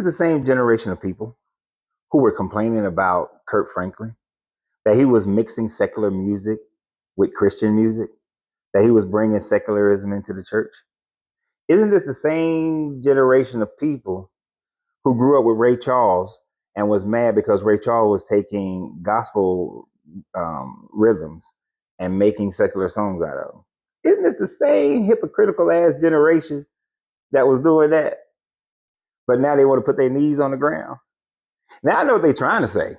this the same generation of people who were complaining about Kurt Franklin, that he was mixing secular music with Christian music, that he was bringing secularism into the church? Isn't this the same generation of people who grew up with Ray Charles and was mad because Ray Charles was taking gospel rhythms and making secular songs out of them? Isn't it the same hypocritical ass generation that was doing that? But now they want to put their knees on the ground. Now I know what they're trying to say,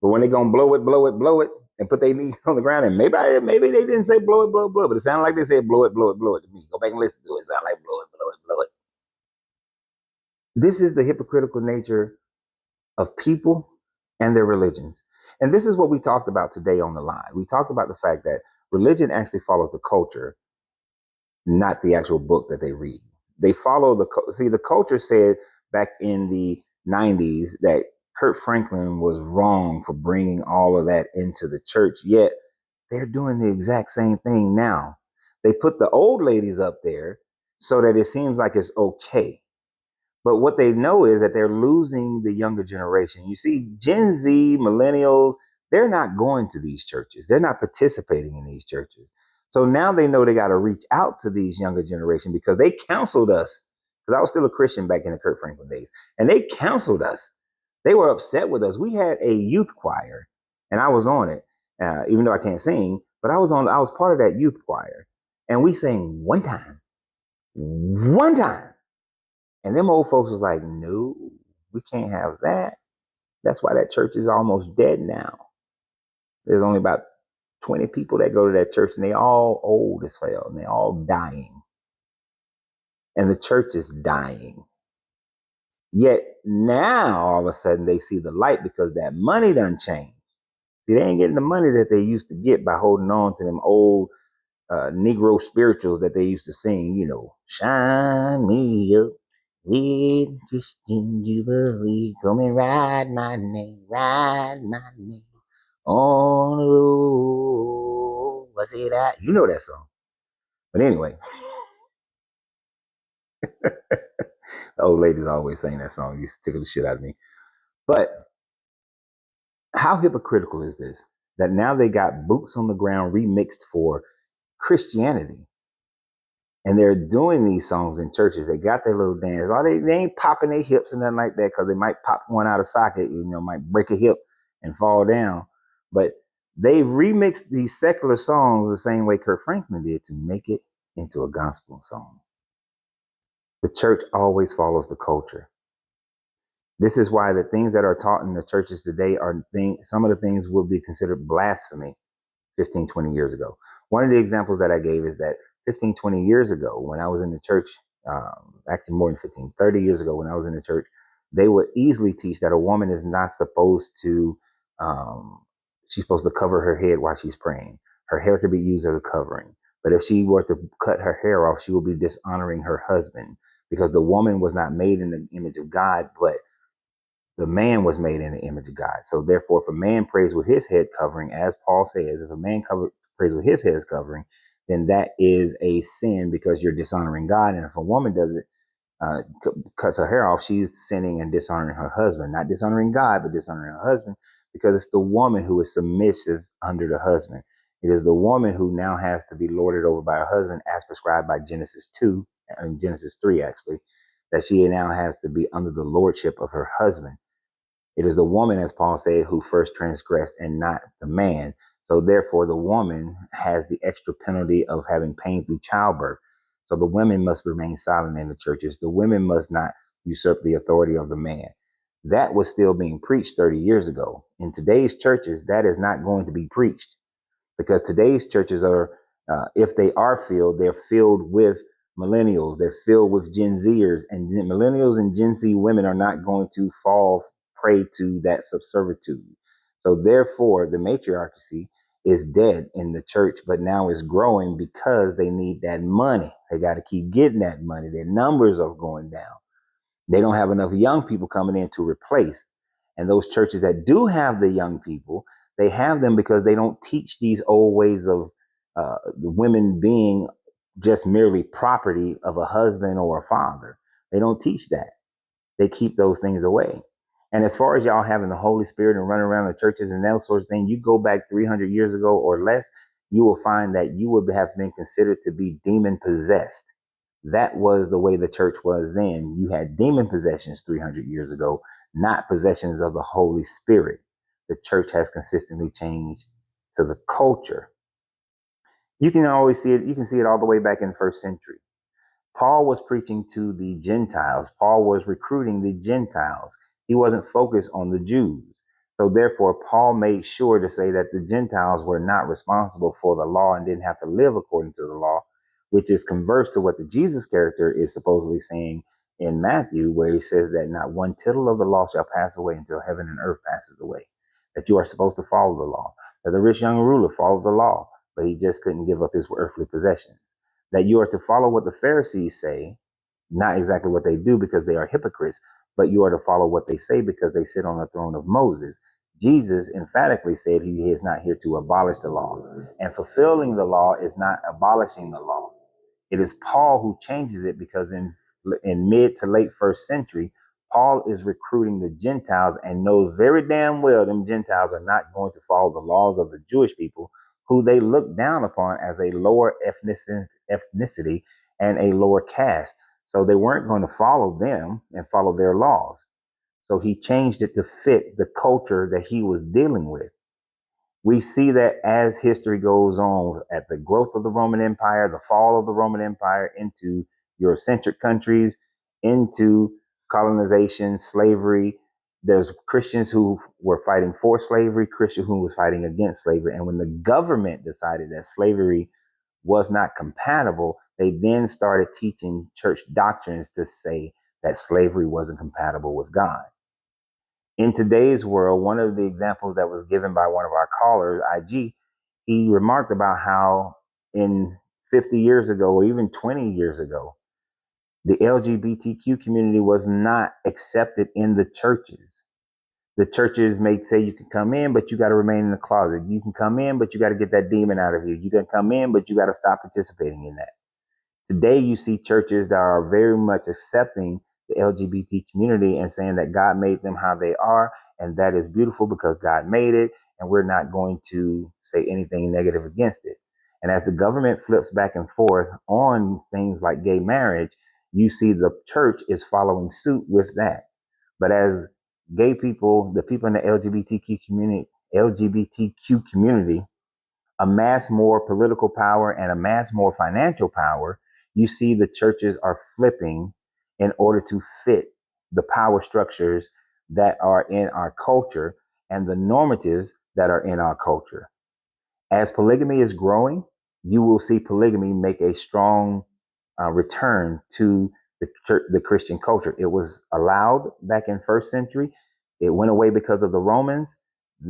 but when they're gonna blow it, and put their knees on the ground, and maybe they didn't say blow it, but it sounded like they said blow it to me. Go back and listen to it. It sounded like blow it. This is the hypocritical nature of people and their religions. And this is what we talked about today on the line. We talked about the fact that religion actually follows the culture, not the actual book that they read. They follow the culture said back in the 90s that Kurt Franklin was wrong for bringing all of that into the church, yet they're doing the exact same thing now. They put the old ladies up there so that it seems like it's okay. But what they know is that they're losing the younger generation. You see, Gen Z, millennials, they're not going to these churches. They're not participating in these churches. So now they know they got to reach out to these younger generation because they counseled us. Because I was still a Christian back in the Kurt Franklin days. And they counseled us. They were upset with us. We had a youth choir, and I was on it, even though I can't sing. But I was part of that youth choir. And we sang one time. And them old folks was like, no, we can't have that. That's why that church is almost dead now. There's only about 20 people that go to that church, and they all old as hell, and they all dying. And the church is dying. Yet now, all of a sudden, they see the light because that money done changed. See, they ain't getting the money that they used to get by holding on to them old Negro spirituals that they used to sing, shine me up with Christian Jubilee, come and ride my name on the road. What's it at? You know that song. But anyway, the old ladies always saying that song. It used to tickle the shit out of me. But how hypocritical is this? That now they got Boots on the Ground remixed for Christianity. And they're doing these songs in churches. They got their little dance. They ain't popping their hips and nothing like that because they might pop one out of socket, might break a hip and fall down. But they remixed these secular songs the same way Kurt Franklin did to make it into a gospel song. The church always follows the culture. This is why the things that are taught in the churches today some of the things will be considered blasphemy 15, 20 years ago. One of the examples that I gave is that 15, 20 years ago, when I was in the church, actually more than 15, 30 years ago, when I was in the church, they would easily teach that a woman is not supposed to, she's supposed to cover her head while she's praying. Her hair could be used as a covering. But if she were to cut her hair off, she will be dishonoring her husband because the woman was not made in the image of God, but the man was made in the image of God. So therefore, if a man prays with his head covering, as Paul says, if a man prays with his head covering, then that is a sin because you're dishonoring God. And if a woman does it, cuts her hair off, she's sinning and dishonoring her husband, not dishonoring God, but dishonoring her husband, because it's the woman who is submissive under the husband. It is the woman who now has to be lorded over by her husband as prescribed by Genesis 2 and Genesis 3, actually, that she now has to be under the lordship of her husband. It is the woman, as Paul said, who first transgressed and not the man. So therefore, the woman has the extra penalty of having pain through childbirth. So the women must remain silent in the churches. The women must not usurp the authority of the man. That was still being preached 30 years ago. In today's churches, that is not going to be preached because today's churches are, if they are filled, they're filled with millennials. They're filled with Gen Zers, and millennials and Gen Z women are not going to fall prey to that subservitude. So therefore, the matriarchy is dead in the church, but now it's growing because they need that money. They got to keep getting that money. Their numbers are going down. They don't have enough young people coming in to replace. And those churches that do have the young people, they have them because they don't teach these old ways of the women being just merely property of a husband or a father. They don't teach that. they keep those things away. And as far as y'all having the Holy Spirit and running around the churches and those sorts of things, you go back 300 years ago or less, you will find that you would have been considered to be demon possessed. That was the way the church was then. You had demon possessions 300 years ago, not possessions of the Holy Spirit. The church has consistently changed to the culture. You can always see it. You can see it all the way back in the first century. Paul was preaching to the Gentiles. Paul was recruiting the Gentiles. He wasn't focused on the Jews. So therefore, Paul made sure to say that the Gentiles were not responsible for the law and didn't have to live according to the law, which is converse to what the Jesus character is supposedly saying in Matthew, where he says that not one tittle of the law shall pass away until heaven and earth passes away, that you are supposed to follow the law, that the rich young ruler followed the law, but he just couldn't give up his earthly possessions, that you are to follow what the Pharisees say, not exactly what they do because they are hypocrites, but you are to follow what they say because they sit on the throne of Moses. Jesus emphatically said he is not here to abolish the law, and fulfilling the law is not abolishing the law. It is Paul who changes it because in mid to late first century, Paul is recruiting the Gentiles and knows very damn well them Gentiles are not going to follow the laws of the Jewish people, who they look down upon as a lower ethnicity and a lower caste. So they weren't going to follow them and follow their laws. So he changed it to fit the culture that he was dealing with. We see that as history goes on, at the growth of the Roman Empire, the fall of the Roman Empire into Eurocentric countries, into colonization, slavery. There's Christians who were fighting for slavery, Christians who was fighting against slavery. And when the government decided that slavery was not compatible, they then started teaching church doctrines to say that slavery wasn't compatible with God. In today's world, one of the examples that was given by one of our callers, IG, he remarked about how in 50 years ago, or even 20 years ago, the LGBTQ community was not accepted in the churches. The churches may say you can come in, but you got to remain in the closet. You can come in, but you got to get that demon out of you. You can come in, but you got to stop participating in that. Today, you see churches that are very much accepting the LGBT community and saying that God made them how they are, and that is beautiful because God made it, and we're not going to say anything negative against it. And as the government flips back and forth on things like gay marriage, you see the church is following suit with that. But as gay people, the people in the LGBTQ community amass more political power and amass more financial power, you see the churches are flipping in order to fit the power structures that are in our culture and the normatives that are in our culture. As polygamy is growing, you will see polygamy make a strong return to the Christian culture. It was allowed back in first century. It went away because of the Romans.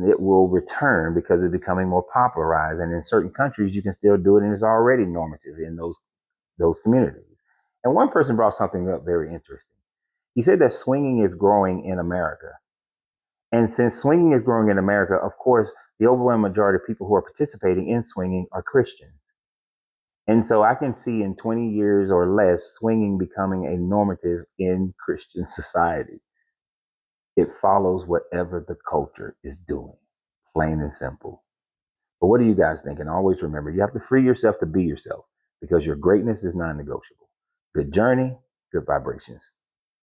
It will return because it's becoming more popularized. And in certain countries, you can still do it, and it's already normative in those communities. And one person brought something up very interesting. He said that swinging is growing in America. And since swinging is growing in America, of course, the overwhelming majority of people who are participating in swinging are Christians. And so I can see in 20 years or less, swinging becoming a normative in Christian society. It follows whatever the culture is doing, plain and simple. But what do you guys think? And always remember, you have to free yourself to be yourself because your greatness is non-negotiable. Good journey, good vibrations.